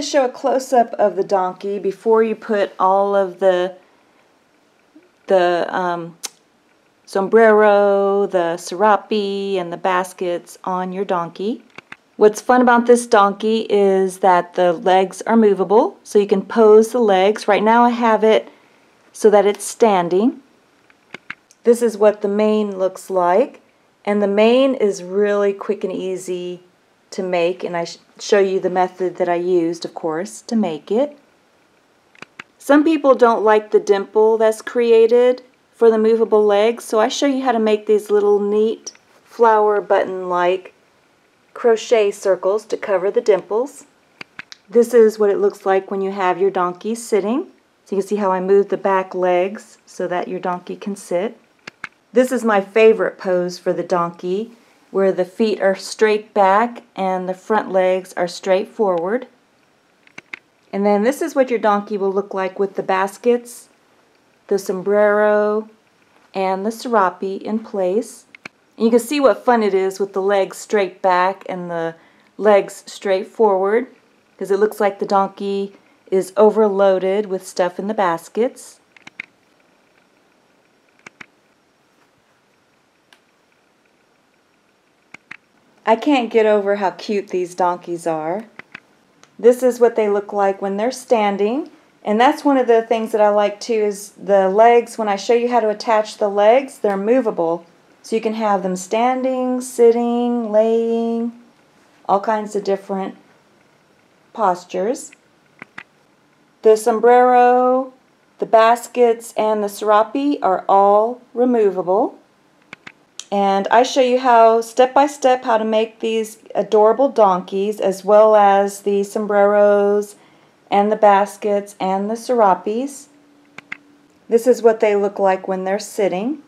show a close-up of the donkey before you put all of the sombrero, the serape, and the baskets on your donkey. What's fun about this donkey is that the legs are movable, so you can pose the legs. Right now I have it so that it's standing. This is what the mane looks like, and the mane is really quick and easy to make, and I show you the method that I used, of course, to make it. Some people don't like the dimple that's created for the movable legs, so I show you how to make these little neat flower button-like crochet circles to cover the dimples. This is what it looks like when you have your donkey sitting. So you can see how I moved the back legs so that your donkey can sit. This is my favorite pose for the donkey, where the feet are straight back and the front legs are straight forward. And then this is what your donkey will look like with the baskets, the sombrero, and the serape in place. And you can see what fun it is with the legs straight back and the legs straight forward, because it looks like the donkey is overloaded with stuff in the baskets. I can't get over how cute these donkeys are. This is what they look like when they're standing, and that's one of the things that I like too, is the legs. When I show you how to attach the legs, they're movable. So you can have them standing, sitting, laying, all kinds of different postures. The sombrero, the baskets, and the serape are all removable. And I show you how, step by step, how to make these adorable donkeys, as well as the sombreros and the baskets and the serapes. This is what they look like when they're sitting.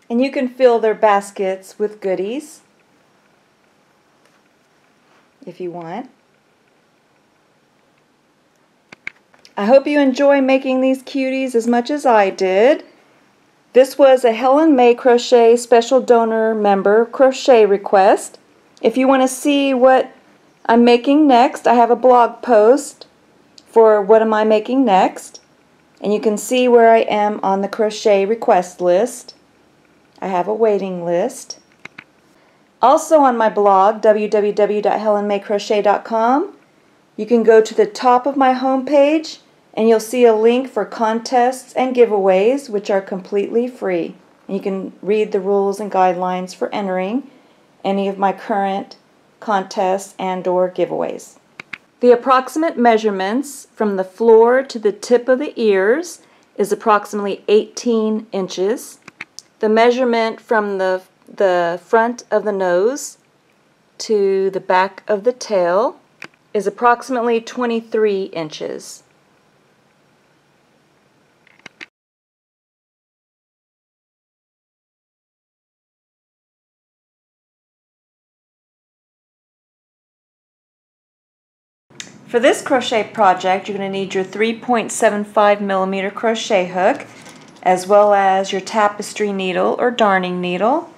And you can fill their baskets with goodies if you want. I hope you enjoy making these cuties as much as I did. This was a Helenmay Crochet Special Donor Member crochet request. If you want to see what I'm making next, I have a blog post for what am I making next. And you can see where I am on the crochet request list. I have a waiting list. Also on my blog, www.helenmaycrochet.com, you can go to the top of my homepage and you'll see a link for contests and giveaways, which are completely free. And you can read the rules and guidelines for entering any of my current contests and/or giveaways. The approximate measurements from the floor to the tip of the ears is approximately 18 inches. The measurement from the front of the nose to the back of the tail is approximately 23 inches. For this crochet project, you're going to need your 3.75 millimeter crochet hook, as well as your tapestry needle or darning needle,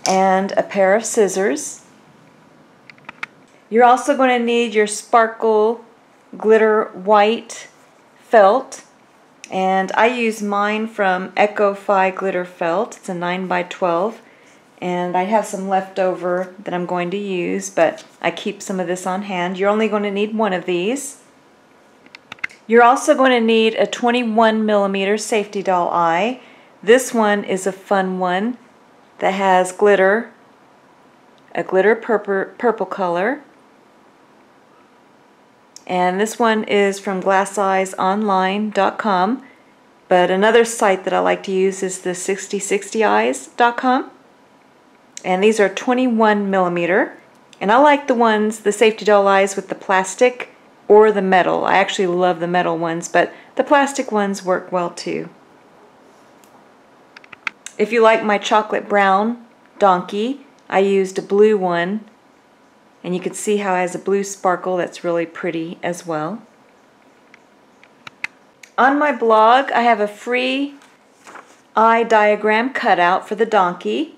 and a pair of scissors. You're also going to need your sparkle glitter white felt, and I use mine from Eco-Fi glitter felt. It's a 9x12, and I have some left over that I'm going to use, but I keep some of this on hand. You're only going to need one of these. You're also going to need a 21 millimeter safety doll eye. This one is a fun one that has glitter, a glitter purple color. And this one is from glasseyesonline.com, but another site that I like to use is the 6060eyes.com. And these are 21 millimeter. And I like the safety doll eyes with the plastic or the metal. I actually love the metal ones, but the plastic ones work well too. If you like my chocolate brown donkey, I used a blue one, and you can see how it has a blue sparkle that's really pretty as well. On my blog, I have a free eye diagram cutout for the donkey.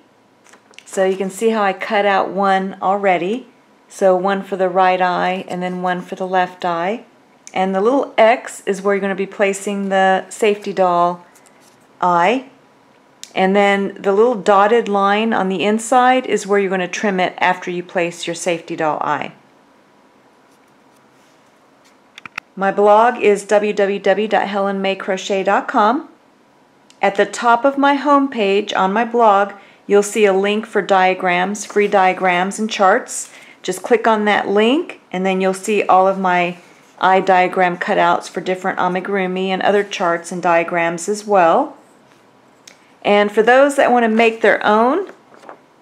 So you can see how I cut out one already. So one for the right eye and then one for the left eye. And the little X is where you're going to be placing the safety doll eye. And then the little dotted line on the inside is where you're going to trim it after you place your safety doll eye. My blog is www.helenmaycrochet.com. At the top of my home page on my blog, you'll see a link for diagrams, free diagrams and charts. Just click on that link and then you'll see all of my eye diagram cutouts for different amigurumi and other charts and diagrams as well. And for those that want to make their own,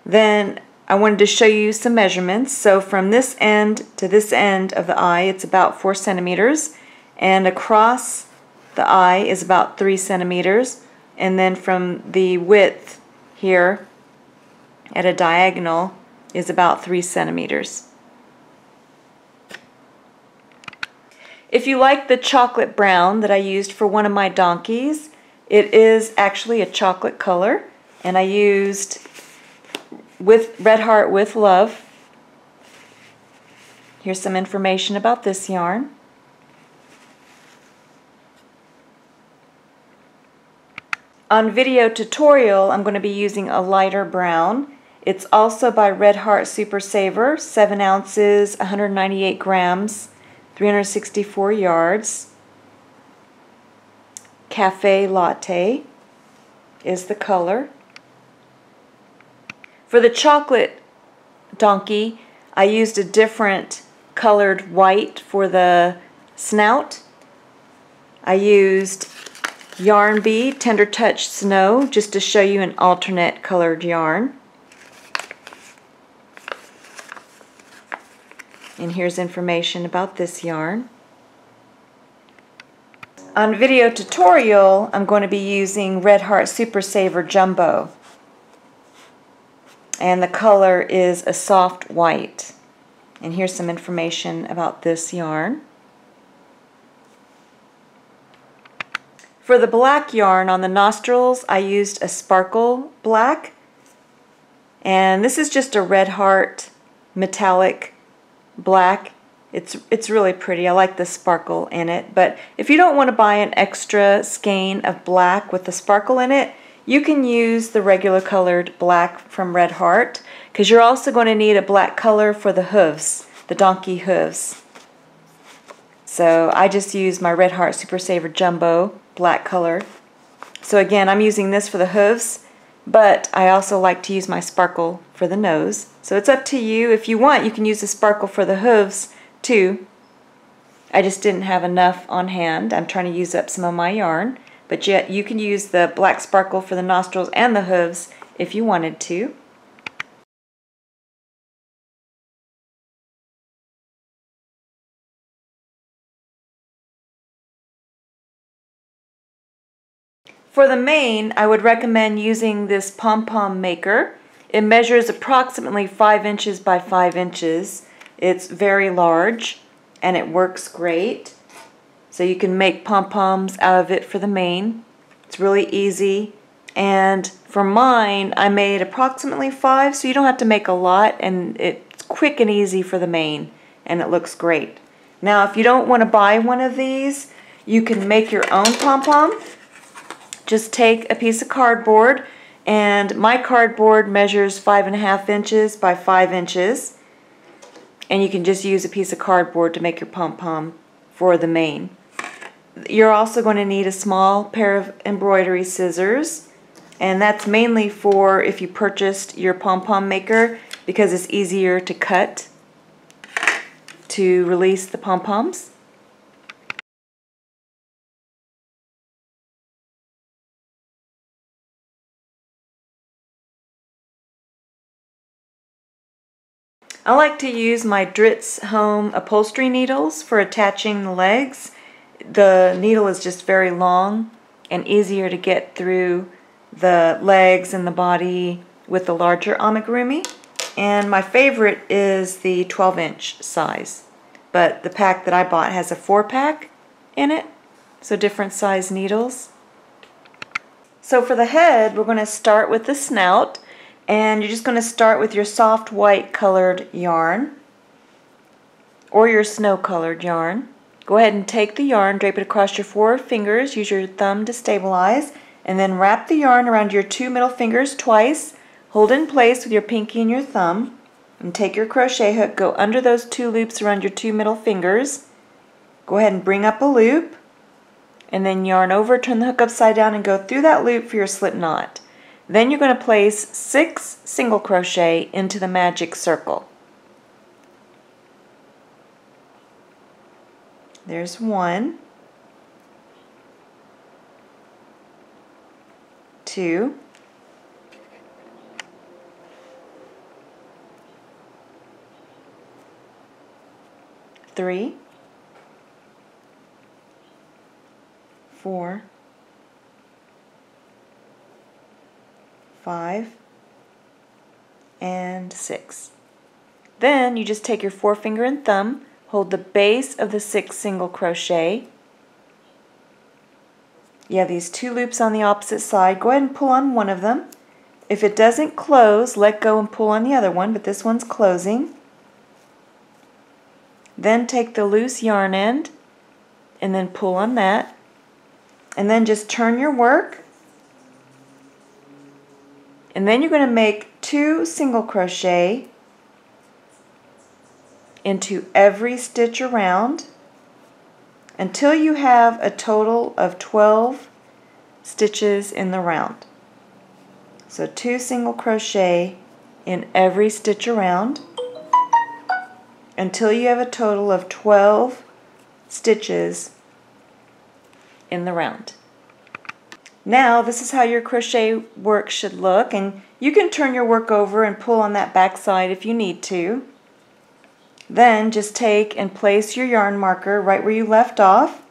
then I wanted to show you some measurements. So from this end to this end of the eye, it's about 4 centimeters, and across the eye is about 3 centimeters, and then from the width here at a diagonal is about 3 centimeters. If you like the chocolate brown that I used for one of my donkeys, it is actually a chocolate color, and I used with Red Heart with Love. Here's some information about this yarn. On video tutorial, I'm going to be using a lighter brown. It's also by Red Heart Super Saver, 7 ounces, 198 grams, 364 yards. Cafe Latte is the color. For the chocolate donkey, I used a different colored white for the snout. I used Yarn Bee Tender Touch Snow just to show you an alternate colored yarn. And here's information about this yarn. On video tutorial, I'm going to be using Red Heart Super Saver Jumbo. And the color is a soft white. And here's some information about this yarn. For the black yarn on the nostrils, I used a sparkle black. And this is just a Red Heart metallic black. It's really pretty. I like the sparkle in it. But if you don't want to buy an extra skein of black with the sparkle in it, you can use the regular colored black from Red Heart, because you're also going to need a black color for the hooves, the donkey hooves. So I just used my Red Heart Super Saver Jumbo black color. So again, I'm using this for the hooves, but I also like to use my sparkle for the nose. So it's up to you. If you want, you can use the sparkle for the hooves too. I just didn't have enough on hand. I'm trying to use up some of my yarn. But yet you can use the black sparkle for the nostrils and the hooves if you wanted to. For the mane, I would recommend using this pom-pom maker. It measures approximately 5 inches by 5 inches. It's very large and it works great. So you can make pom-poms out of it for the mane. It's really easy. And for mine, I made approximately 5, so you don't have to make a lot, and it's quick and easy for the mane, and it looks great. Now, if you don't want to buy one of these, you can make your own pom-pom. Just take a piece of cardboard, and my cardboard measures 5.5 inches by 5 inches. And you can just use a piece of cardboard to make your pom-pom for the mane. You're also going to need a small pair of embroidery scissors, and that's mainly for if you purchased your pom-pom maker, because it's easier to cut to release the pom-poms. I like to use my Dritz Home upholstery needles for attaching the legs. The needle is just very long and easier to get through the legs and the body with the larger amigurumi. And my favorite is the 12-inch size. But the pack that I bought has a 4-pack in it, so different size needles. So for the head, we're going to start with the snout, and you're just going to start with your soft white colored yarn or your snow colored yarn. Go ahead and take the yarn, drape it across your 4 fingers, use your thumb to stabilize, and then wrap the yarn around your 2 middle fingers twice. Hold in place with your pinky and your thumb, and take your crochet hook, go under those 2 loops around your 2 middle fingers. Go ahead and bring up a loop, and then yarn over, turn the hook upside down, and go through that loop for your slip knot. Then you're going to place 6 single crochet into the magic circle. There's 1, 2, 3, 4, 5, and 6. Then you just take your forefinger and thumb, hold the base of the 6 single crochet. You have these 2 loops on the opposite side. Go ahead and pull on one of them. If it doesn't close, let go and pull on the other one, but this one's closing. Then take the loose yarn end and then pull on that. And then just turn your work. And then you're going to make 2 single crochet into every stitch around until you have a total of 12 stitches in the round. So 2 single crochet in every stitch around until you have a total of 12 stitches in the round. Now this is how your crochet work should look, and you can turn your work over and pull on that back side if you need to. Then just take and place your yarn marker right where you left off,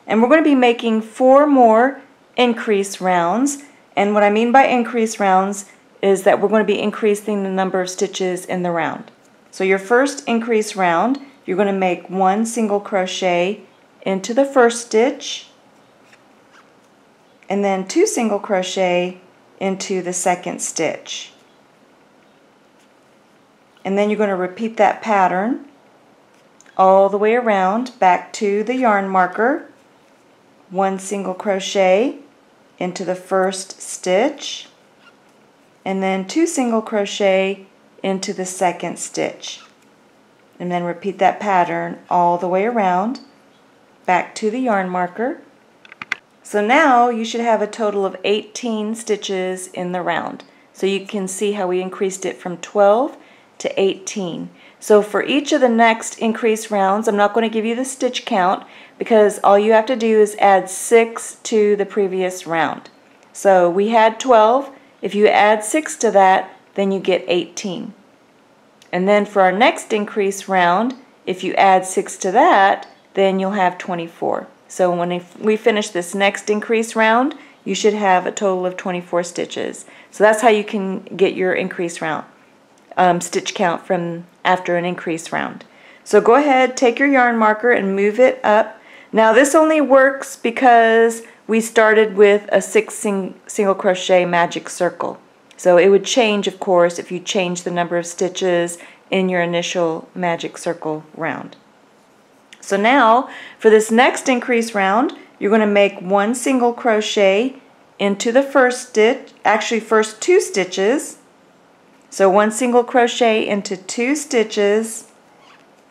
and we're going to be making 4 more increase rounds. And what I mean by increase rounds is that we're going to be increasing the number of stitches in the round. So your first increase round, you're going to make 1 single crochet into the first stitch, and then 2 single crochet into the second stitch. And then you're going to repeat that pattern all the way around back to the yarn marker. 1 single crochet into the first stitch, and then 2 single crochet into the second stitch. And then repeat that pattern all the way around back to the yarn marker. So now you should have a total of 18 stitches in the round. So you can see how we increased it from 12 to 18. So for each of the next increase rounds, I'm not going to give you the stitch count because all you have to do is add 6 to the previous round. So we had 12. If you add 6 to that, then you get 18. And then for our next increase round, if you add 6 to that, then you'll have 24. So when we finish this next increase round, you should have a total of 24 stitches. So that's how you can get your increase round stitch count from after an increase round. So go ahead, take your yarn marker and move it up. Now this only works because we started with a 6 single crochet magic circle. So it would change, of course, if you change the number of stitches in your initial magic circle round. So now, for this next increase round, you're going to make 1 single crochet into the first stitch, actually first 2 stitches. So 1 single crochet into 2 stitches,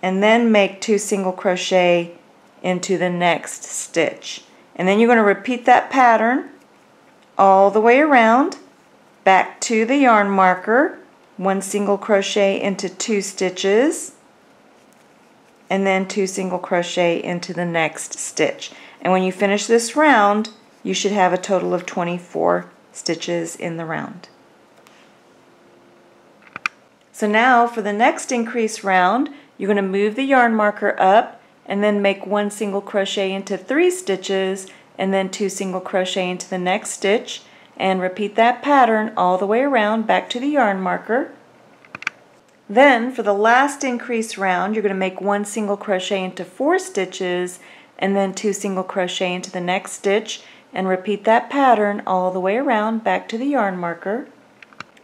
and then make 2 single crochet into the next stitch. And then you're going to repeat that pattern all the way around, back to the yarn marker, 1 single crochet into 2 stitches, and then 2 single crochet into the next stitch. And when you finish this round, you should have a total of 24 stitches in the round. So now for the next increase round, you're going to move the yarn marker up and then make 1 single crochet into 3 stitches and then 2 single crochet into the next stitch, and repeat that pattern all the way around back to the yarn marker. Then for the last increase round, you're going to make 1 single crochet into 4 stitches and then 2 single crochet into the next stitch, and repeat that pattern all the way around back to the yarn marker.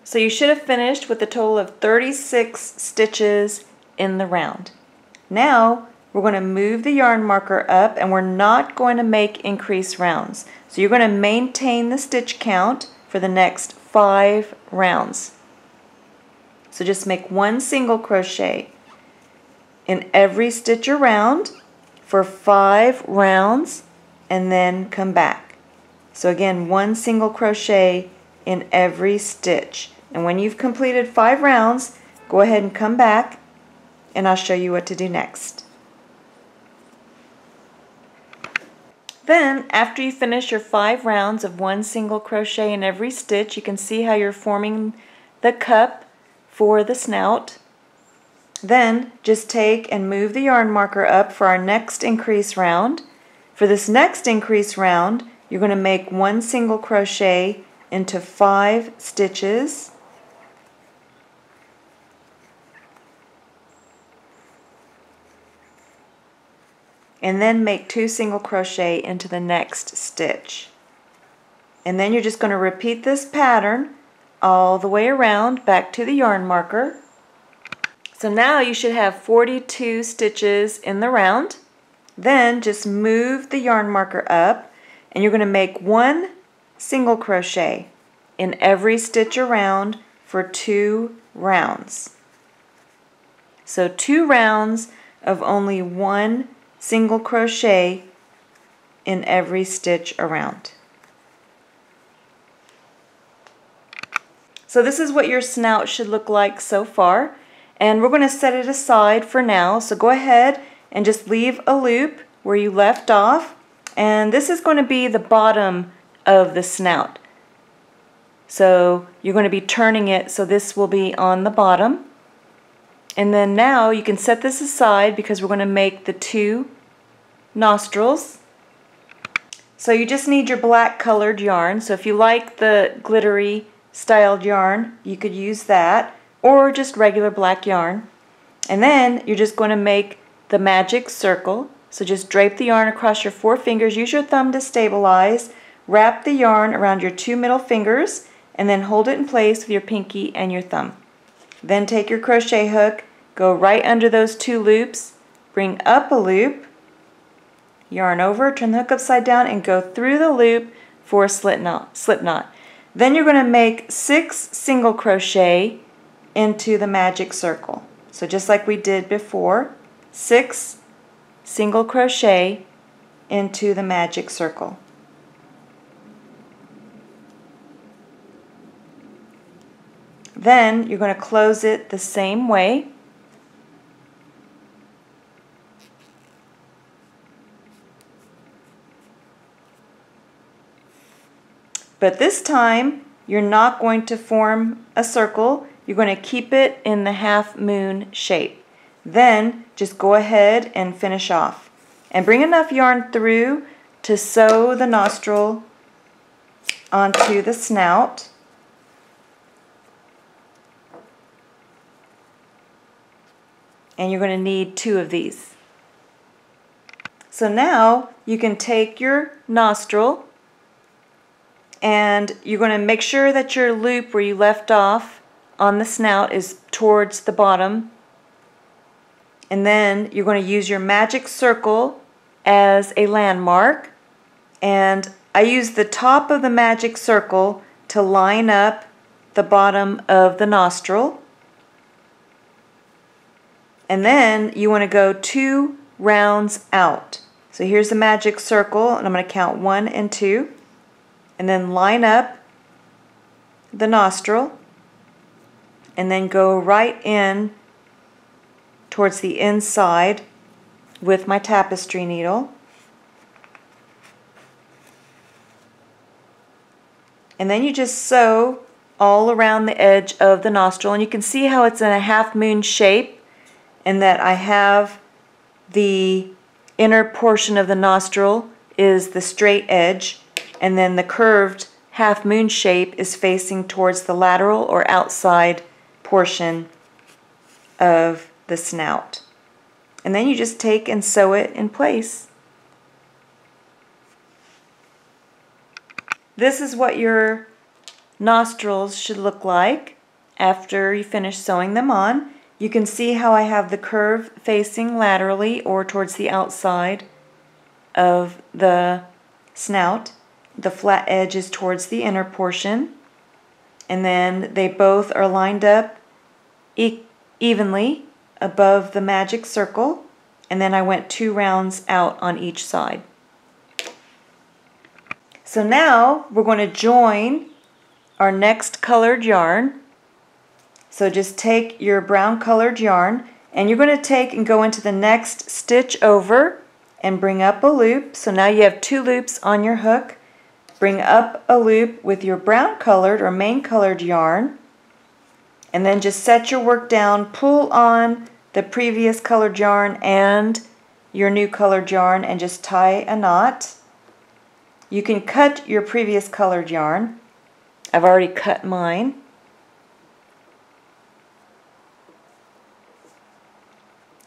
So you should have finished with a total of 36 stitches in the round. Now we're going to move the yarn marker up, and we're not going to make increased rounds. So you're going to maintain the stitch count for the next 5 rounds. So just make 1 single crochet in every stitch around for 5 rounds, and then come back. So again, 1 single crochet in every stitch. And when you've completed 5 rounds, go ahead and come back, and I'll show you what to do next. Then, after you finish your 5 rounds of 1 single crochet in every stitch, you can see how you're forming the cup for the snout. Then, just take and move the yarn marker up for our next increase round. For this next increase round, you're going to make 1 single crochet into 5 stitches. And then make 2 single crochet into the next stitch. And then you're just going to repeat this pattern all the way around back to the yarn marker. So now you should have 42 stitches in the round. Then just move the yarn marker up, and you're going to make 1 single crochet in every stitch around for 2 rounds. So 2 rounds of only 1 single crochet in every stitch around. So this is what your snout should look like so far, and we're going to set it aside for now. So go ahead and just leave a loop where you left off, and this is going to be the bottom of the snout. So you're going to be turning it so this will be on the bottom. And then now you can set this aside because we're going to make the 2 nostrils. So you just need your black colored yarn. So if you like the glittery styled yarn, you could use that, or just regular black yarn. And then you're just going to make the magic circle. So just drape the yarn across your 4 fingers, use your thumb to stabilize, wrap the yarn around your 2 middle fingers, and then hold it in place with your pinky and your thumb. Then take your crochet hook, go right under those 2 loops, bring up a loop, yarn over, turn the hook upside down, and go through the loop for a slip knot. Then you're going to make 6 single crochet into the magic circle. So just like we did before, 6 single crochet into the magic circle. Then you're going to close it the same way. But this time, you're not going to form a circle. You're going to keep it in the half moon shape. Then just go ahead and finish off. And bring enough yarn through to sew the nostril onto the snout. And you're going to need 2 of these. So now you can take your nostril, and you're going to make sure that your loop where you left off on the snout is towards the bottom. And then you're going to use your magic circle as a landmark. And I use the top of the magic circle to line up the bottom of the nostril. And then you want to go 2 rounds out. So here's the magic circle, and I'm going to count 1 and 2. And then line up the nostril, and then go right in towards the inside with my tapestry needle. And then you just sew all around the edge of the nostril, and you can see how it's in a half moon shape, and that I have the inner portion of the nostril is the straight edge, and then the curved half moon shape is facing towards the lateral or outside portion of the snout. And then you just take and sew it in place. this is what your nostrils should look like after you finish sewing them on. You can see how I have the curve facing laterally or towards the outside of the snout. The flat edge is towards the inner portion, and then they both are lined up evenly above the magic circle, and then I went 2 rounds out on each side. So now we're going to join our next colored yarn. So just take your brown colored yarn and you're going to take and go into the next stitch over and bring up a loop. So now you have 2 loops on your hook. Bring up a loop with your brown colored or main colored yarn, and then just set your work down, pull on the previous colored yarn and your new colored yarn and just tie a knot. You can cut your previous colored yarn. I've already cut mine.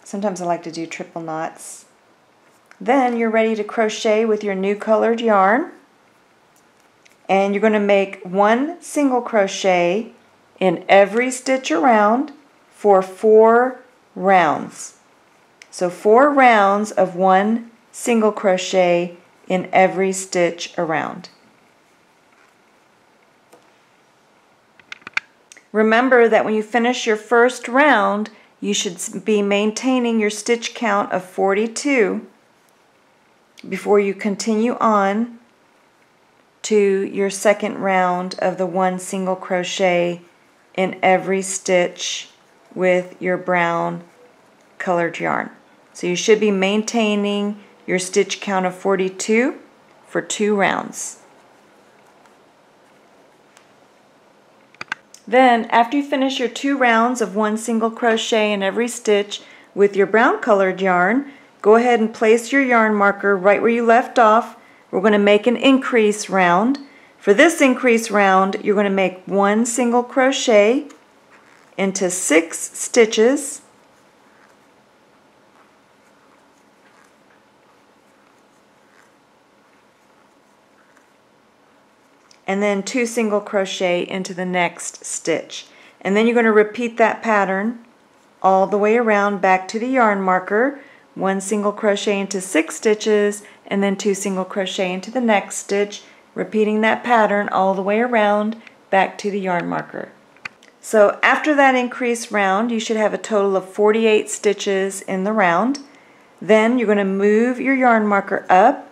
Sometimes I like to do triple knots. Then you're ready to crochet with your new colored yarn, and you're going to make 1 single crochet in every stitch around for 4 rounds. So 4 rounds of 1 single crochet in every stitch around. Remember that when you finish your first round, you should be maintaining your stitch count of 42 before you continue on to your second round of the 1 single crochet in every stitch with your brown colored yarn. So you should be maintaining your stitch count of 42 for 2 rounds. Then, after you finish your 2 rounds of 1 single crochet in every stitch with your brown colored yarn, go ahead and place your yarn marker right where you left off. We're going to make an increase round. For this increase round, you're going to make 1 single crochet into 6 stitches, and then 2 single crochet into the next stitch. And then you're going to repeat that pattern all the way around back to the yarn marker. 1 single crochet into 6 stitches, and then 2 single crochet into the next stitch, repeating that pattern all the way around back to the yarn marker. So after that increase round, you should have a total of 48 stitches in the round. Then you're going to move your yarn marker up,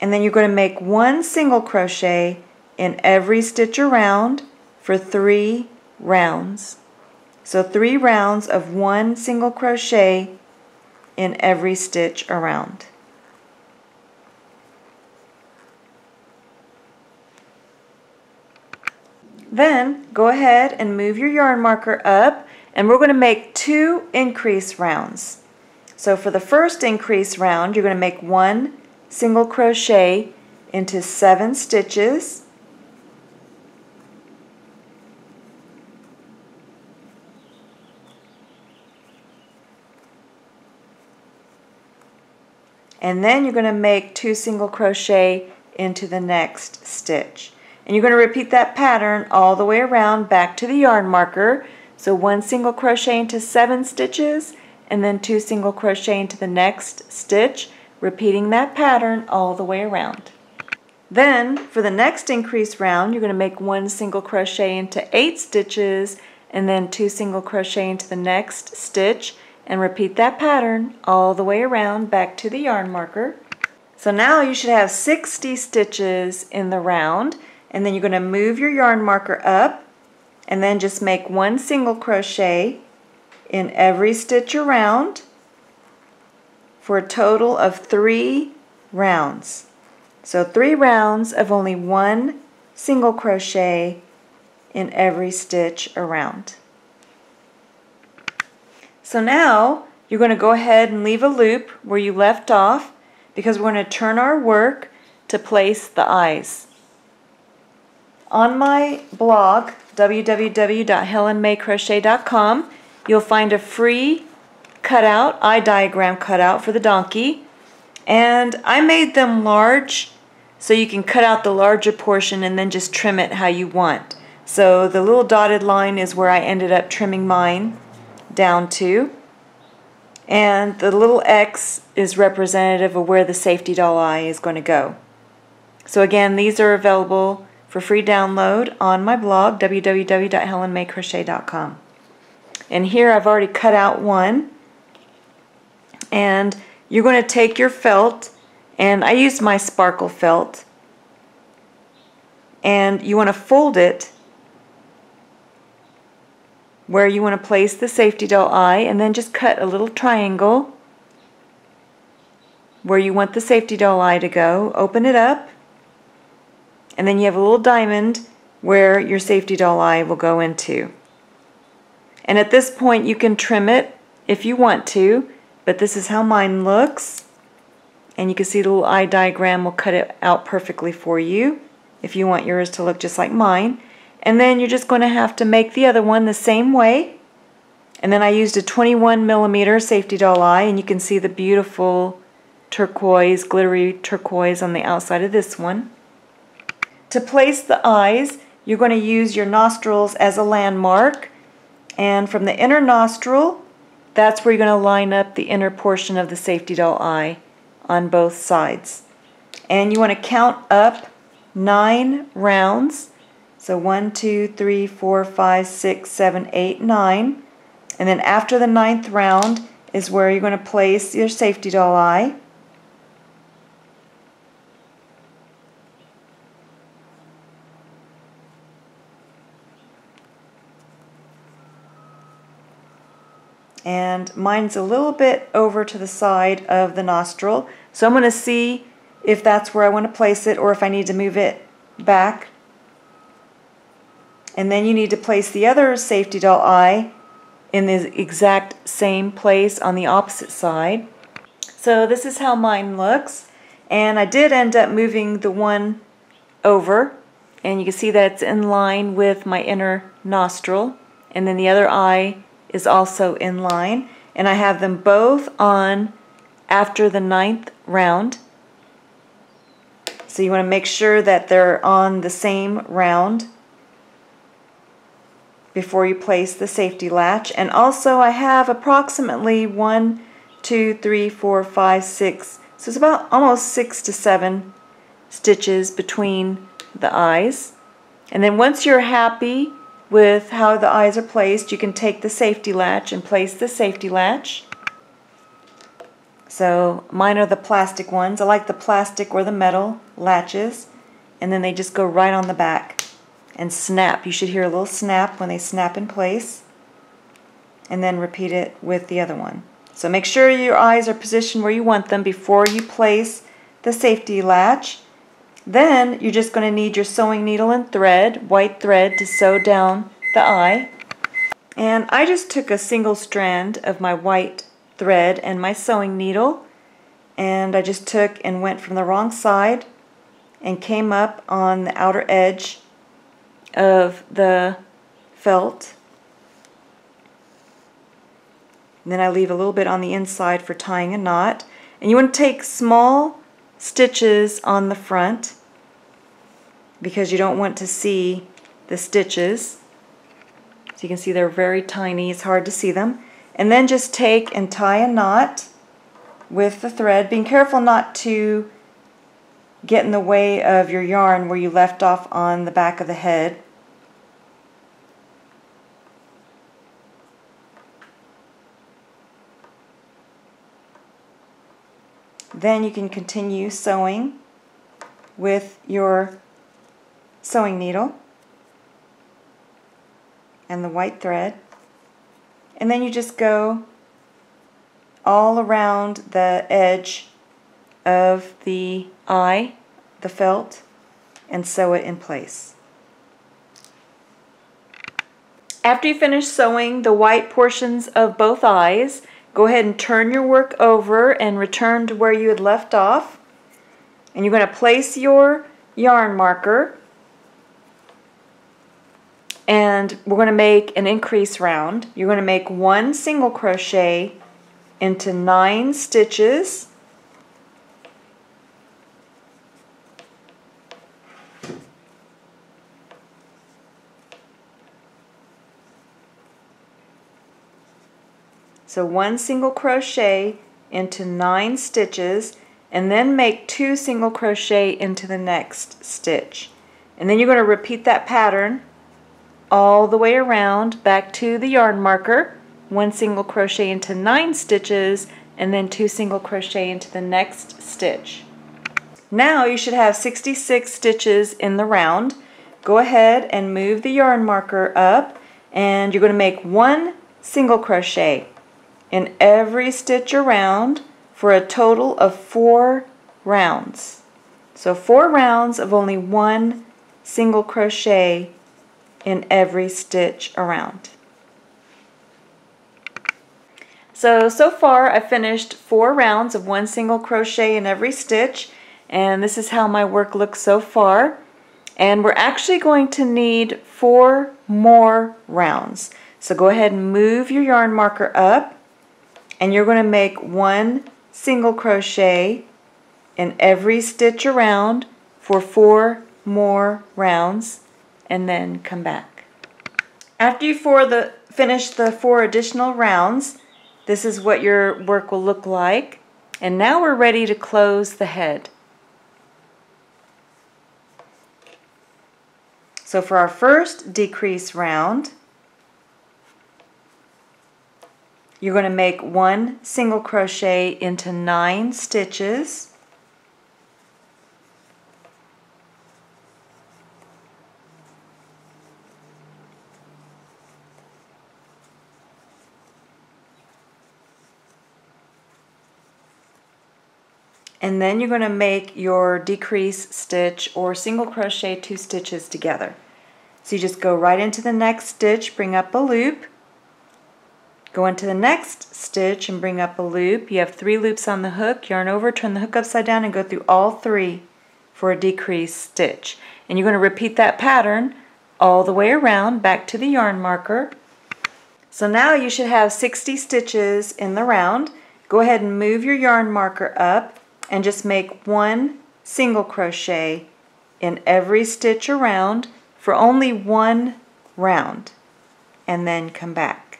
and then you're going to make 1 single crochet in every stitch around for 3 rounds. So 3 rounds of 1 single crochet in every stitch around. Then go ahead and move your yarn marker up, and we're going to make 2 increase rounds. So for the first increase round, you're going to make 1 single crochet into 7 stitches, and then you're going to make 2 single crochet into the next stitch. And you're going to repeat that pattern all the way around back to the yarn marker. So 1 single crochet into 7 stitches, and then 2 single crochet into the next stitch, repeating that pattern all the way around. Then for the next increase round, you're going to make 1 single crochet into 8 stitches, and then 2 single crochet into the next stitch, and repeat that pattern all the way around back to the yarn marker. So now you should have 60 stitches in the round, and then you're going to move your yarn marker up, and then just make 1 single crochet in every stitch around for a total of 3 rounds. So 3 rounds of only 1 single crochet in every stitch around. So now you're going to go ahead and leave a loop where you left off, because we're going to turn our work to place the eyes. On my blog, www.helenmaycrochet.com, you'll find a free cutout, eye diagram cutout for the donkey, and I made them large so you can cut out the larger portion and then just trim it how you want. So the little dotted line is where I ended up trimming mine down to, and the little X is representative of where the safety doll eye is going to go. So again, these are available for free download on my blog, www.helenmaycrochet.com. And here I've already cut out one, and you're going to take your felt, and I used my sparkle felt, and you want to fold it where you want to place the safety doll eye, and then just cut a little triangle where you want the safety doll eye to go. Open it up, and then you have a little diamond where your safety doll eye will go into. And at this point you can trim it if you want to, but this is how mine looks. And you can see the little eye diagram will cut it out perfectly for you if you want yours to look just like mine. And then you're just going to have to make the other one the same way. And then I used a 21mm safety doll eye, and you can see the beautiful turquoise, glittery turquoise on the outside of this one. To place the eyes, you're going to use your nostrils as a landmark, and from the inner nostril, that's where you're going to line up the inner portion of the safety doll eye on both sides. And you want to count up 9 rounds. So 1, 2, 3, 4, 5, 6, 7, 8, 9. And then after the 9th round is where you're going to place your safety doll eye. And mine's a little bit over to the side of the nostril, so I'm going to see if that's where I want to place it or if I need to move it back. And then you need to place the other safety doll eye in the exact same place on the opposite side. So this is how mine looks, and I did end up moving the one over, and you can see that it's in line with my inner nostril, and then the other eye is also in line, and I have them both on after the 9th round. So you want to make sure that they're on the same round before you place the safety latch. And also I have approximately 1, 2, 3, 4, 5, 6, so it's about almost 6 to 7 stitches between the eyes. And then once you're happy with how the eyes are placed, you can take the safety latch and place the safety latch. So mine are the plastic ones. I like the plastic or the metal latches, and then they just go right on the back and snap. You should hear a little snap when they snap in place, and then repeat it with the other one. So make sure your eyes are positioned where you want them before you place the safety latch. Then you're just going to need your sewing needle and thread, white thread, to sew down the eye. And I just took a single strand of my white thread and my sewing needle, and I just took and went from the wrong side and came up on the outer edge of the felt. And then I leave a little bit on the inside for tying a knot. And you want to take small stitches on the front because you don't want to see the stitches. So you can see they're very tiny, it's hard to see them. And then just take and tie a knot with the thread, being careful not to get in the way of your yarn where you left off on the back of the head. Then you can continue sewing with your sewing needle and the white thread, and then you just go all around the edge of the eye, the felt, and sew it in place. After you finish sewing the white portions of both eyes, go ahead and turn your work over and return to where you had left off. And you're going to place your yarn marker, and we're going to make an increase round. You're going to make 1 single crochet into 9 stitches, So 1 single crochet into 9 stitches, and then make 2 single crochet into the next stitch. And then you're going to repeat that pattern all the way around back to the yarn marker. 1 single crochet into 9 stitches, and then 2 single crochet into the next stitch. Now you should have 66 stitches in the round. Go ahead and move the yarn marker up, and you're going to make 1 single crochet in every stitch around for a total of 4 rounds. So 4 rounds of only 1 single crochet in every stitch around. So far I've finished 4 rounds of 1 single crochet in every stitch, and this is how my work looks so far. And we're actually going to need 4 more rounds. So go ahead and move your yarn marker up, and you're going to make 1 single crochet in every stitch around for 4 more rounds, and then come back. After you finish the 4 additional rounds, this is what your work will look like. And now we're ready to close the head. So for our first decrease round, you're going to make 1 single crochet into 9 stitches. And then you're going to make your decrease stitch or single crochet 2 stitches together. So you just go right into the next stitch, bring up a loop, go into the next stitch and bring up a loop. You have 3 loops on the hook, yarn over, turn the hook upside down, and go through all 3 for a decrease stitch. And you're going to repeat that pattern all the way around back to the yarn marker. So now you should have 60 stitches in the round. Go ahead and move your yarn marker up and just make 1 single crochet in every stitch around for only 1 round, and then come back.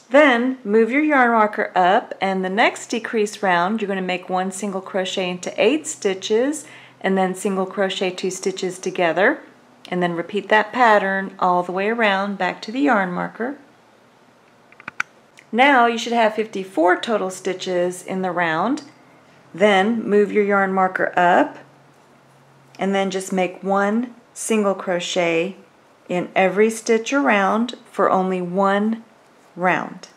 Then move your yarn marker up, and the next decrease round you're going to make 1 single crochet into 8 stitches, and then single crochet 2 stitches together, and then repeat that pattern all the way around back to the yarn marker. Now you should have 54 total stitches in the round. Then move your yarn marker up, and then just make 1 single crochet in every stitch around for only 1 round.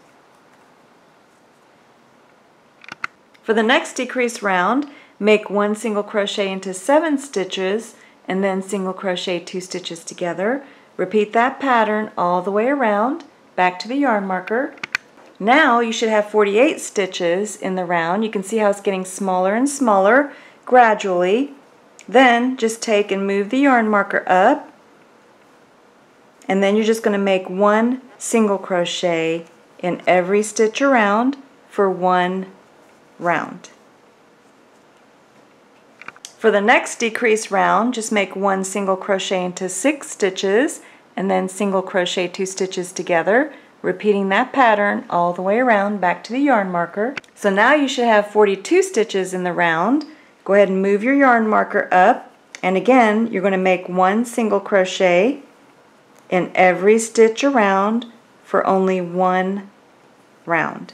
For the next decrease round, make 1 single crochet into 7 stitches, and then single crochet 2 stitches together. Repeat that pattern all the way around back to the yarn marker. Now you should have 48 stitches in the round. You can see how it's getting smaller and smaller gradually. Then just take and move the yarn marker up, and then you're just going to make 1 single crochet in every stitch around for 1 round. For the next decrease round, just make 1 single crochet into 6 stitches, and then single crochet 2 stitches together, repeating that pattern all the way around back to the yarn marker. So now you should have 42 stitches in the round. Go ahead and move your yarn marker up, and again you're going to make 1 single crochet in every stitch around for only 1 round.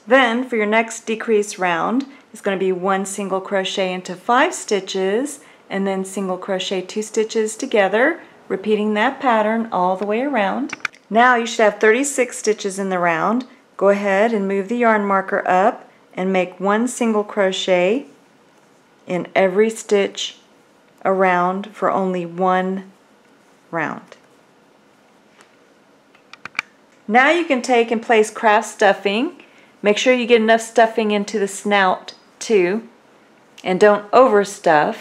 Then for your next decrease round, it's going to be 1 single crochet into 5 stitches, and then single crochet 2 stitches together, repeating that pattern all the way around. Now you should have 36 stitches in the round. Go ahead and move the yarn marker up and make 1 single crochet in every stitch around for only 1 round. Now you can take and place craft stuffing. Make sure you get enough stuffing into the snout too, and don't overstuff,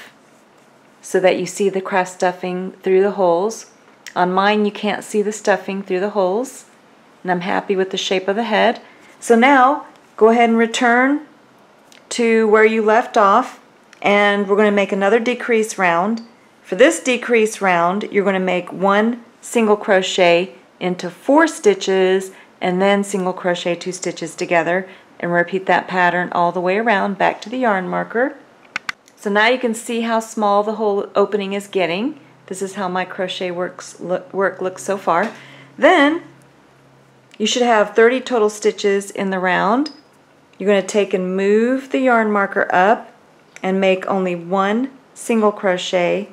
so that you see the craft stuffing through the holes. On mine you can't see the stuffing through the holes, and I'm happy with the shape of the head. So now go ahead and return to where you left off, and we're going to make another decrease round. For this decrease round you're going to make 1 single crochet into 4 stitches, and then single crochet 2 stitches together, and repeat that pattern all the way around back to the yarn marker. So now you can see how small the whole opening is getting. This is how my crochet work looks so far. Then you should have 30 total stitches in the round. You're going to take and move the yarn marker up and make only 1 single crochet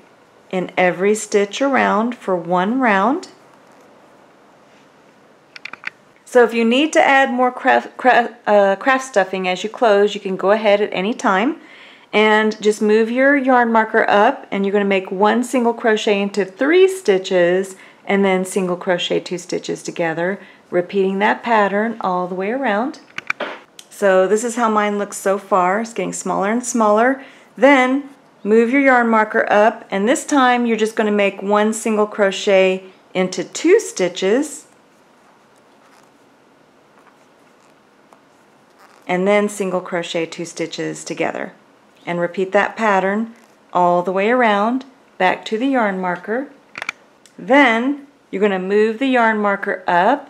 in every stitch around for 1 round. So if you need to add more craft stuffing as you close, you can go ahead at any time and just move your yarn marker up, and you're going to make 1 single crochet into 3 stitches and then single crochet 2 stitches together, repeating that pattern all the way around. So this is how mine looks so far. It's getting smaller and smaller. Then move your yarn marker up, and this time you're just going to make 1 single crochet into 2 stitches and then single crochet 2 stitches together, and repeat that pattern all the way around back to the yarn marker. Then you're going to move the yarn marker up,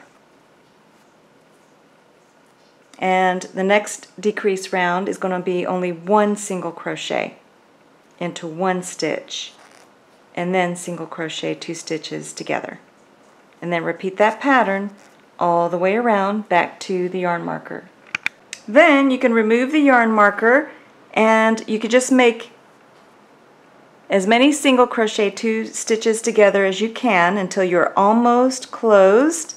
and the next decrease round is going to be only 1 single crochet into 1 stitch and then single crochet 2 stitches together, and then repeat that pattern all the way around back to the yarn marker. Then you can remove the yarn marker, and you can just make as many single crochet 2 stitches together as you can until you're almost closed,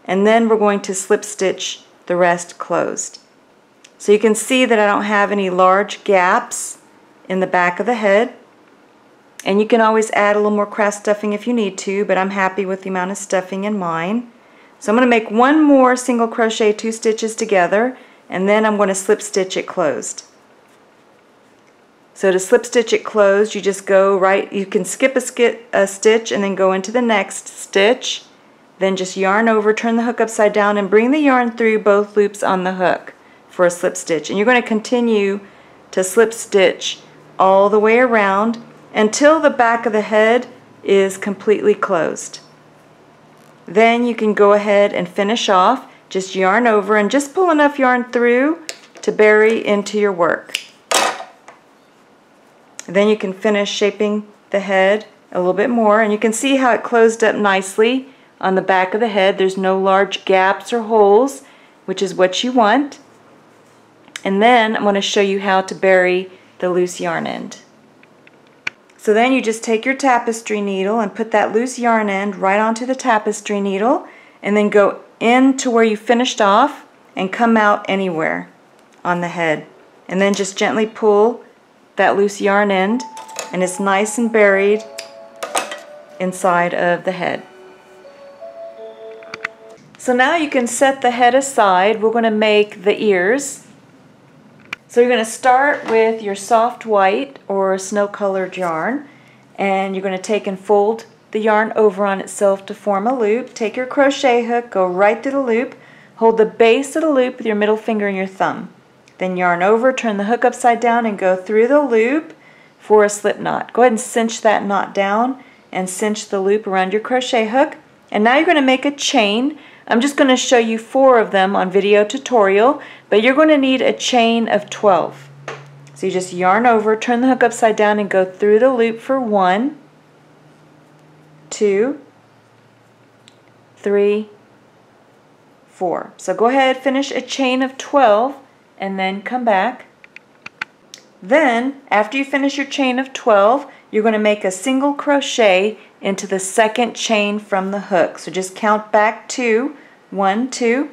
and then we're going to slip stitch the rest closed. So you can see that I don't have any large gaps in the back of the head, and you can always add a little more craft stuffing if you need to, but I'm happy with the amount of stuffing in mine. So I'm going to make 1 more single crochet 2 stitches together, and then I'm going to slip stitch it closed. So to slip stitch it closed, you just go right, you can skip a stitch and then go into the next stitch, then just yarn over, turn the hook upside down, and bring the yarn through both loops on the hook for a slip stitch. And you're going to continue to slip stitch all the way around until the back of the head is completely closed. Then you can go ahead and finish off. Just yarn over and just pull enough yarn through to bury into your work. Then you can finish shaping the head a little bit more, and you can see how it closed up nicely on the back of the head. There's no large gaps or holes, which is what you want. And then I'm going to show you how to bury the loose yarn end. So then you just take your tapestry needle and put that loose yarn end right onto the tapestry needle, and then go into where you finished off and come out anywhere on the head, and then just gently pull that loose yarn end, and it's nice and buried inside of the head. So now you can set the head aside. We're going to make the ears. So you're going to start with your soft white or snow colored yarn, and you're going to take and fold the yarn over on itself to form a loop. Take your crochet hook, go right through the loop, hold the base of the loop with your middle finger and your thumb. Then yarn over, turn the hook upside down, and go through the loop for a slip knot. Go ahead and cinch that knot down and cinch the loop around your crochet hook. And now you're going to make a chain. I'm just going to show you 4 of them on video tutorial, but you're going to need a chain of 12. So you just yarn over, turn the hook upside down, and go through the loop for 1, 2, 3, 4. So go ahead, finish a chain of 12, and then come back. Then, after you finish your chain of 12, you're going to make a single crochet into the second chain from the hook. So just count back 2, 1, 2.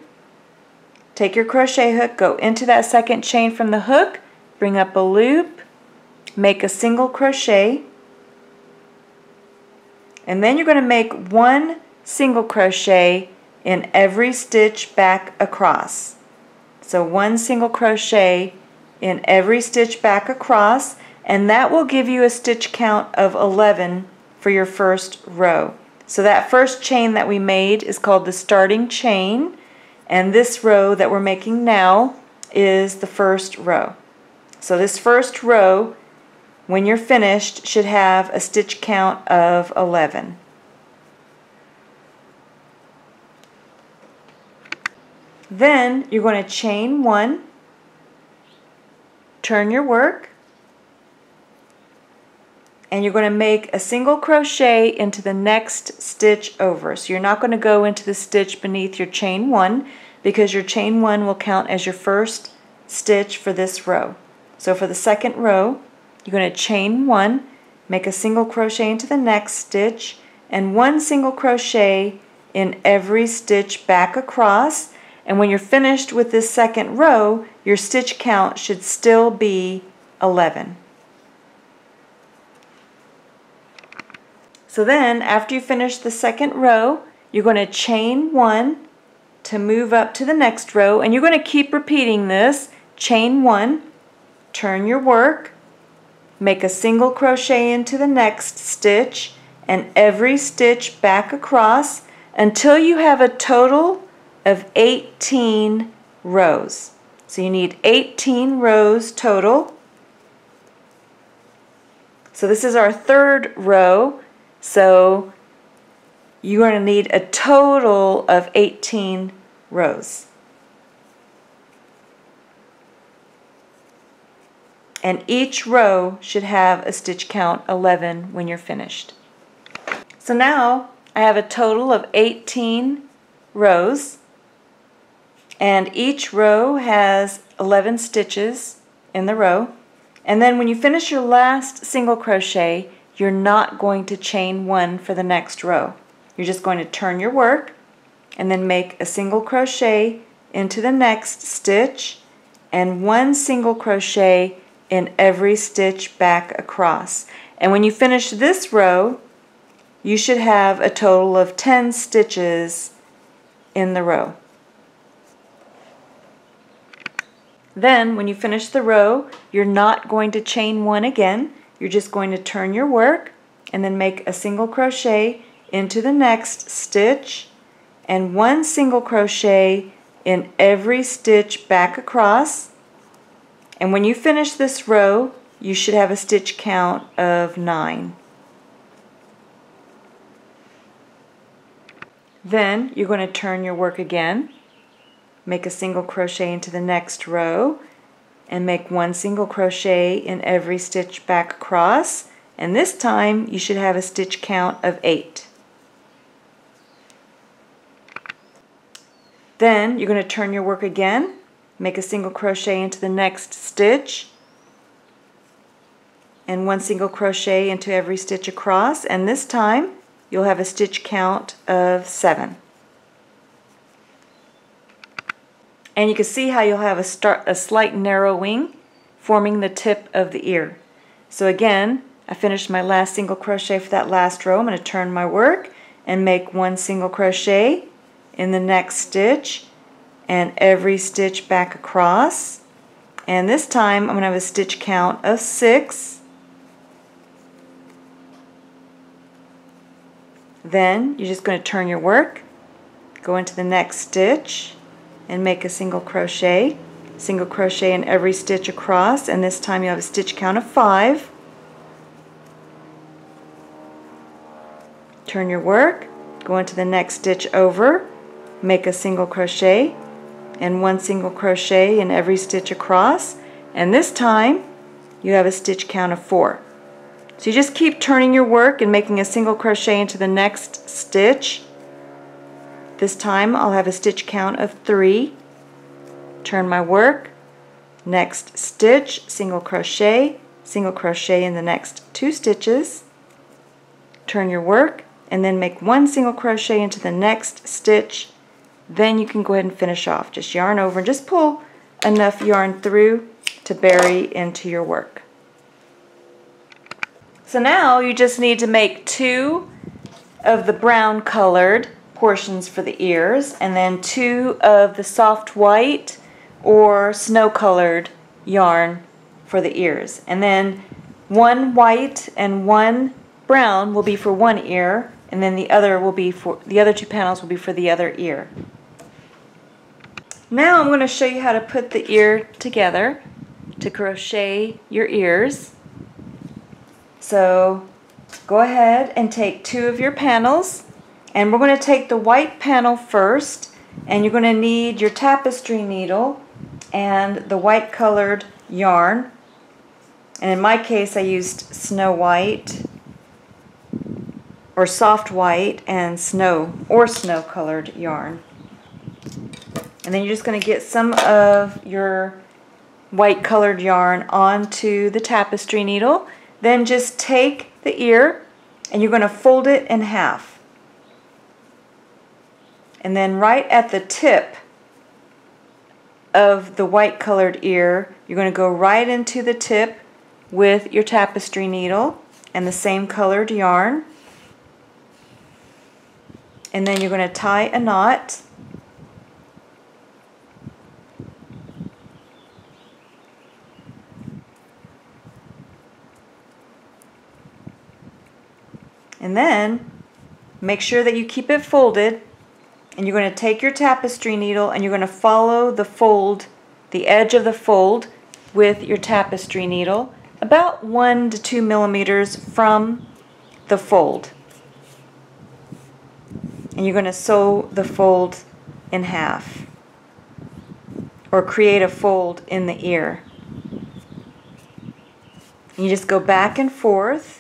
Take your crochet hook, go into that second chain from the hook, bring up a loop, make a single crochet, and then you're going to make 1 single crochet in every stitch back across. So 1 single crochet in every stitch back across, and that will give you a stitch count of 11 for your first row. So that first chain that we made is called the starting chain, and this row that we're making now is the first row. So this first row, when you're finished, should have a stitch count of 11. Then you're going to chain 1, turn your work, and you're going to make a single crochet into the next stitch over. So you're not going to go into the stitch beneath your chain 1 because your chain 1 will count as your first stitch for this row. So for the second row, you're going to chain 1, make a single crochet into the next stitch, and 1 single crochet in every stitch back across. And when you're finished with this second row, your stitch count should still be 11. So then, after you finish the second row, you're going to chain 1 to move up to the next row, and you're going to keep repeating this. Chain 1, turn your work, make a single crochet into the next stitch, and every stitch back across until you have a total of 18 rows. So you need 18 rows total. So this is our third row. So you're going to need a total of 18 rows. And each row should have a stitch count 11 when you're finished. So now I have a total of 18 rows, and each row has 11 stitches in the row. And then when you finish your last single crochet, you're not going to chain 1 for the next row. You're just going to turn your work and then make a single crochet into the next stitch and 1 single crochet in every stitch back across. And when you finish this row, you should have a total of 10 stitches in the row. Then when you finish the row, you're not going to chain 1 again. You're just going to turn your work and then make a single crochet into the next stitch and 1 single crochet in every stitch back across. And when you finish this row, you should have a stitch count of 9. Then you're going to turn your work again, make a single crochet into the next row, and make 1 single crochet in every stitch back across, and this time you should have a stitch count of 8. Then you're going to turn your work again, make a single crochet into the next stitch, and 1 single crochet into every stitch across, and this time you'll have a stitch count of 7. And you can see how you'll have a slight narrowing forming the tip of the ear. So again, I finished my last single crochet for that last row. I'm going to turn my work and make 1 single crochet in the next stitch and every stitch back across. And this time I'm going to have a stitch count of 6. Then you're just going to turn your work, go into the next stitch, and make a single crochet in every stitch across, and this time you have a stitch count of 5. Turn your work, go into the next stitch over, make a single crochet and 1 single crochet in every stitch across, and this time you have a stitch count of 4. So you just keep turning your work and making a single crochet into the next stitch. This time I'll have a stitch count of 3. Turn my work, next stitch, single crochet in the next 2 stitches. Turn your work and then make 1 single crochet into the next stitch. Then you can go ahead and finish off. Just yarn over and just pull enough yarn through to bury into your work. So now you just need to make 2 of the brown colored portions for the ears, and then 2 of the soft white or snow colored yarn for the ears, and then 1 white and 1 brown will be for one ear, and then the other 2 panels will be for the other ear. Now I'm going to show you how to put the ear together to crochet your ears. So go ahead and take 2 of your panels, and we're going to take the white panel first, And you're going to need your tapestry needle and the white colored yarn. And in my case I used Snow White or soft white and snow colored yarn. And then you're just going to get some of your white colored yarn onto the tapestry needle. Then just take the ear and you're going to fold it in half. And then right at the tip of the white colored ear, you're going to go right into the tip with your tapestry needle and the same colored yarn. And then you're going to tie a knot. And then make sure that you keep it folded, and you're going to take your tapestry needle and you're going to follow the fold, the edge of the fold with your tapestry needle about 1 to 2 millimeters from the fold. And you're going to sew the fold in half or create a fold in the ear. You just go back and forth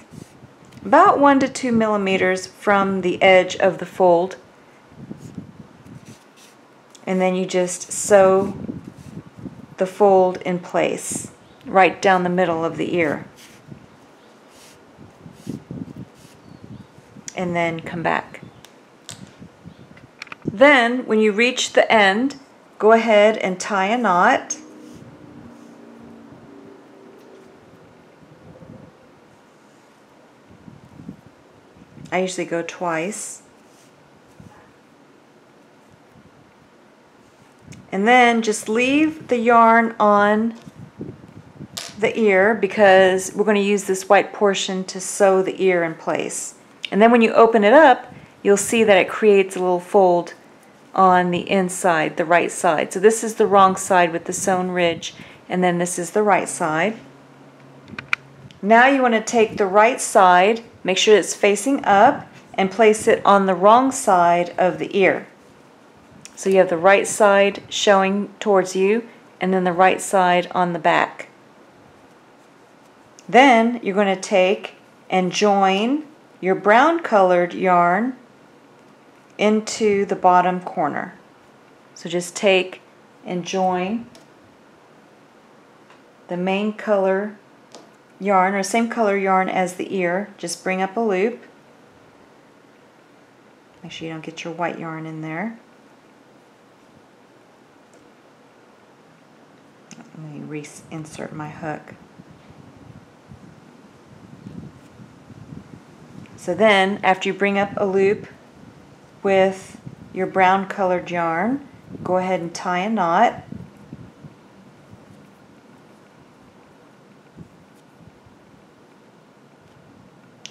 about 1 to 2 millimeters from the edge of the fold, and then you just sew the fold in place right down the middle of the ear, and then come back. Then when you reach the end, go ahead and tie a knot. I usually go twice. And then just leave the yarn on the ear because we're going to use this white portion to sew the ear in place. And then when you open it up, you'll see that it creates a little fold on the inside, the right side. So this is the wrong side with the sewn ridge, and then this is the right side. Now you want to take the right side, make sure it's facing up, and place it on the wrong side of the ear. So you have the right side showing towards you, and then the right side on the back. Then you're going to take and join your brown colored yarn into the bottom corner. So just take and join the main color yarn, or same color yarn as the ear. Just bring up a loop. Make sure you don't get your white yarn in there. Let me reinsert my hook. So then, after you bring up a loop with your brown colored yarn, go ahead and tie a knot.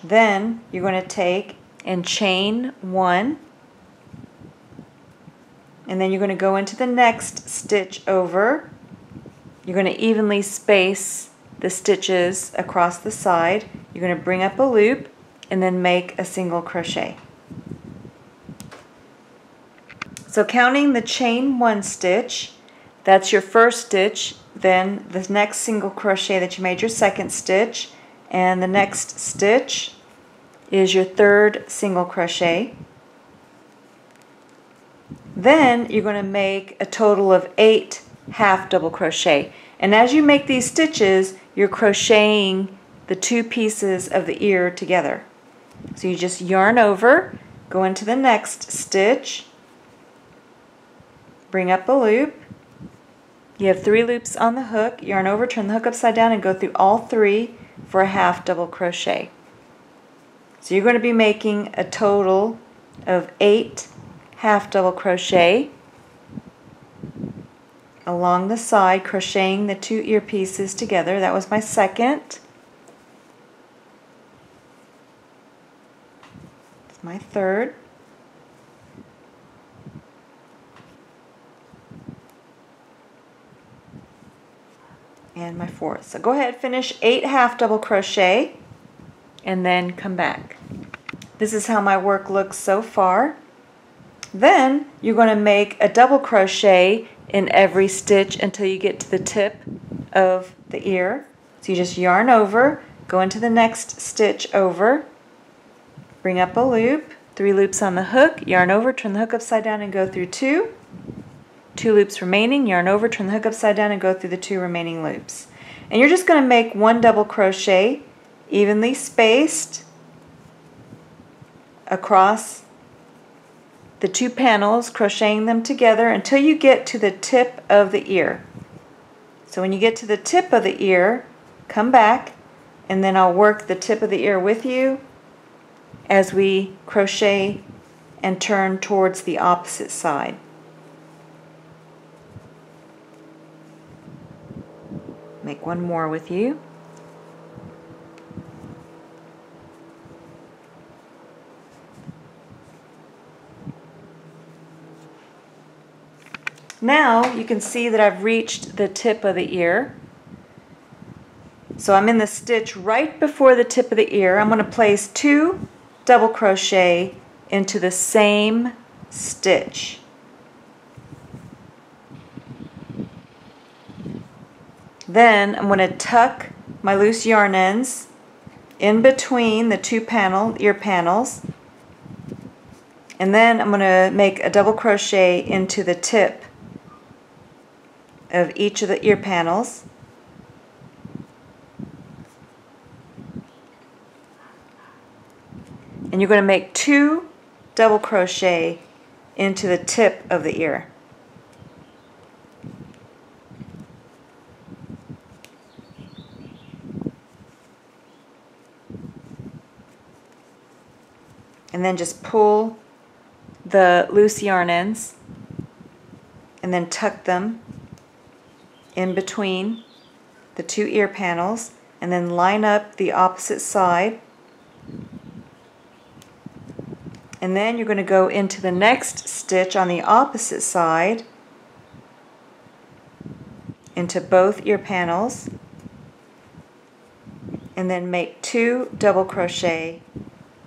Then you're going to take and chain 1, and then you're going to go into the next stitch over. You're going to evenly space the stitches across the side. You're going to bring up a loop and then make a single crochet. So counting the chain 1 stitch, that's your first stitch, then the next single crochet that you made your second stitch, and the next stitch is your third single crochet. Then you're going to make a total of 8 half double crochet. And as you make these stitches, you're crocheting the 2 pieces of the ear together. So you just yarn over, go into the next stitch, bring up a loop. You have 3 loops on the hook, yarn over, turn the hook upside down, and go through all 3 for a half double crochet. So you're going to be making a total of 8 half double crochet along the side, crocheting the 2 ear pieces together. That was my second. It's my third. And my fourth. So go ahead, finish 8 half double crochet and then come back. This is how my work looks so far. Then you're going to make a double crochet in every stitch until you get to the tip of the ear. So you just yarn over, go into the next stitch over, bring up a loop, 3 loops on the hook, yarn over, turn the hook upside down and go through 2. 2 loops remaining, yarn over, turn the hook upside down and go through the 2 remaining loops. And you're just going to make 1 double crochet evenly spaced across the 2 panels, crocheting them together until you get to the tip of the ear. So when you get to the tip of the ear, come back, and then I'll work the tip of the ear with you as we crochet and turn towards the opposite side. Make 1 more with you. Now you can see that I've reached the tip of the ear. So I'm in the stitch right before the tip of the ear. I'm going to place 2 double crochet into the same stitch. Then I'm going to tuck my loose yarn ends in between the 2 ear panels, and then I'm going to make a double crochet into the tip of each of the ear panels. And you're going to make 2 double crochet into the tip of the ear. And then just pull the loose yarn ends and then tuck them in between the 2 ear panels, and then line up the opposite side. And then you're going to go into the next stitch on the opposite side into both ear panels, and then make 2 double crochet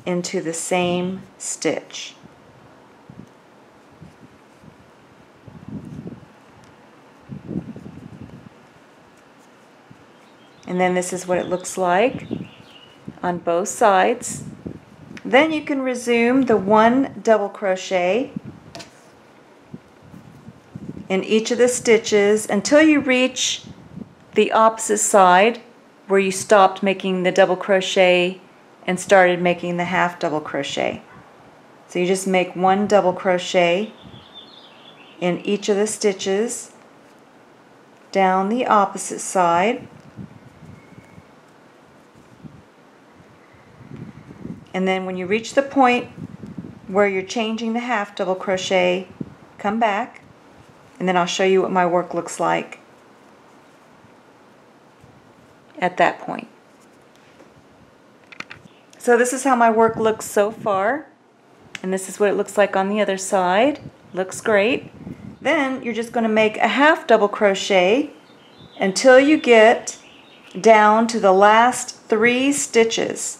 into the same stitch. And then this is what it looks like on both sides. Then you can resume the 1 double crochet in each of the stitches until you reach the opposite side where you stopped making the double crochet and started making the half double crochet. So you just make 1 double crochet in each of the stitches down the opposite side. And then when you reach the point where you're changing the half double crochet, come back, and then I'll show you what my work looks like at that point. So this is how my work looks so far, and this is what it looks like on the other side. Looks great. Then you're just going to make a half double crochet until you get down to the last 3 stitches.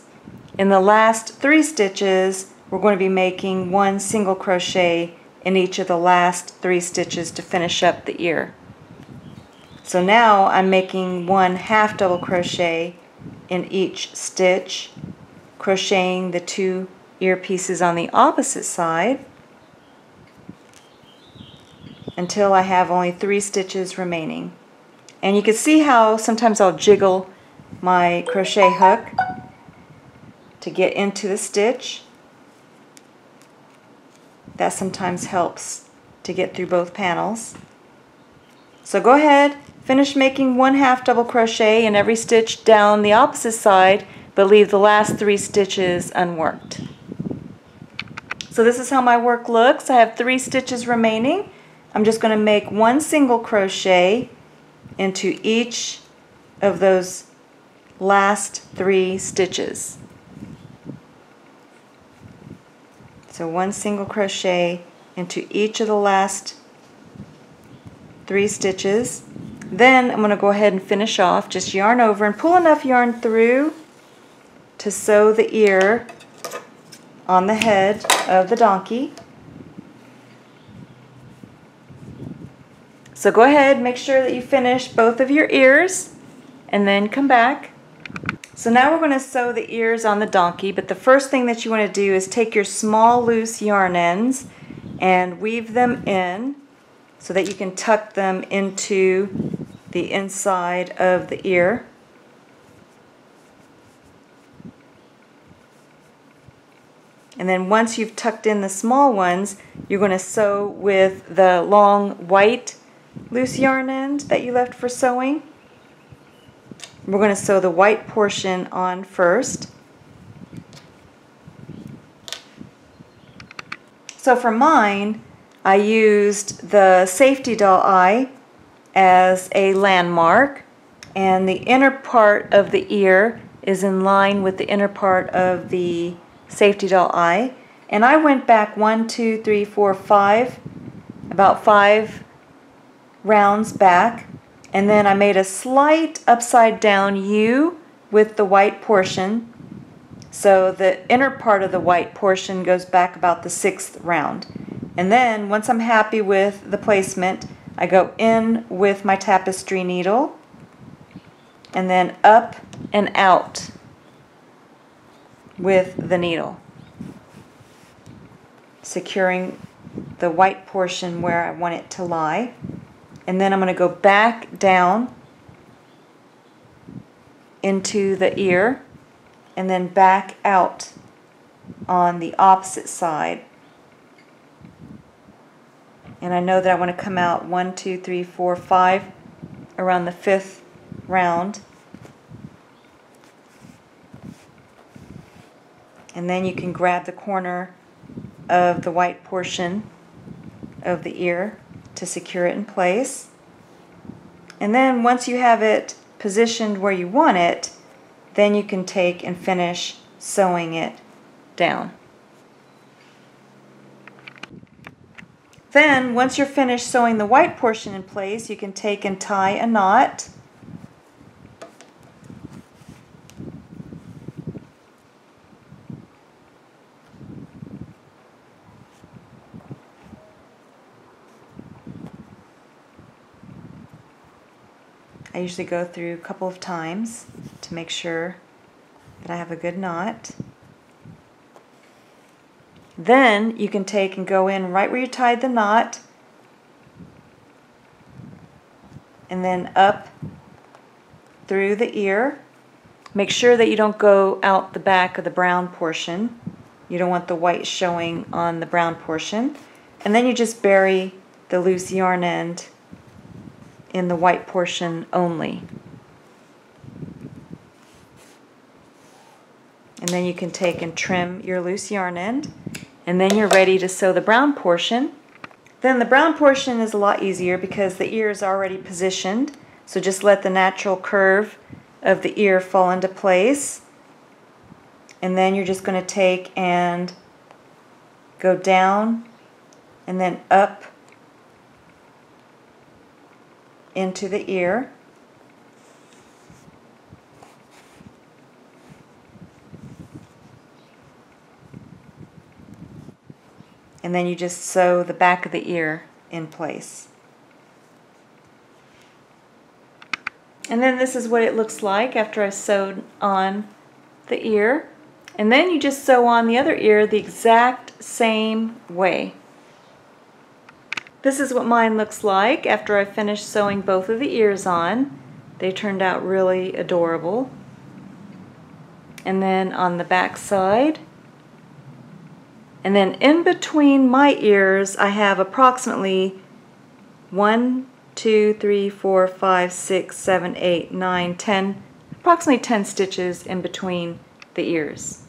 In the last 3 stitches, we're going to be making 1 single crochet in each of the last 3 stitches to finish up the ear. So now I'm making 1 half double crochet in each stitch, crocheting the 2 ear pieces on the opposite side until I have only 3 stitches remaining. And you can see how sometimes I'll jiggle my crochet hook to get into the stitch. That sometimes helps to get through both panels. So go ahead, finish making 1 half double crochet in every stitch down the opposite side, but leave the last 3 stitches unworked. So this is how my work looks. I have 3 stitches remaining. I'm just going to make 1 single crochet into each of those last 3 stitches. So 1 single crochet into each of the last 3 stitches. Then I'm going to go ahead and finish off. Just yarn over and pull enough yarn through to sew the ear on the head of the donkey. So go ahead, make sure that you finish both of your ears and then come back. So now we're going to sew the ears on the donkey, but the first thing that you want to do is take your small loose yarn ends and weave them in so that you can tuck them into the inside of the ear. And then once you've tucked in the small ones, you're going to sew with the long white loose yarn end that you left for sewing. We're going to sew the white portion on first. So for mine, I used the safety doll eye as a landmark, and the inner part of the ear is in line with the inner part of the safety doll eye. And I went back 1, 2, 3, 4, 5, about 5 rounds back, and then I made a slight upside down U with the white portion, so the inner part of the white portion goes back about the 6th round. And then once I'm happy with the placement, I go in with my tapestry needle and then up and out with the needle, securing the white portion where I want it to lie. And then I'm going to go back down into the ear and then back out on the opposite side. And I know that I want to come out 1, 2, 3, 4, 5 around the 5th round. And then you can grab the corner of the white portion of the ear to secure it in place. And then once you have it positioned where you want it, then you can take and finish sewing it down. Then once you're finished sewing the white portion in place, you can take and tie a knot. I usually go through a couple of times to make sure that I have a good knot. Then you can take and go in right where you tied the knot and then up through the ear. Make sure that you don't go out the back of the brown portion. You don't want the white showing on the brown portion. And then you just bury the loose yarn end in the white portion only. And then you can take and trim your loose yarn end, and then you're ready to sew the brown portion. Then the brown portion is a lot easier because the ear is already positioned, so just let the natural curve of the ear fall into place. And then you're just going to take and go down and then up into the ear. And then you just sew the back of the ear in place. And then this is what it looks like after I've sewed on the ear. And then you just sew on the other ear the exact same way. This is what mine looks like after I finished sewing both of the ears on. They turned out really adorable. And then on the back side. And then in between my ears I have approximately 1, 2, 3, 4, 5, 6, 7, 8, 9, 10, approximately 10 stitches in between the ears.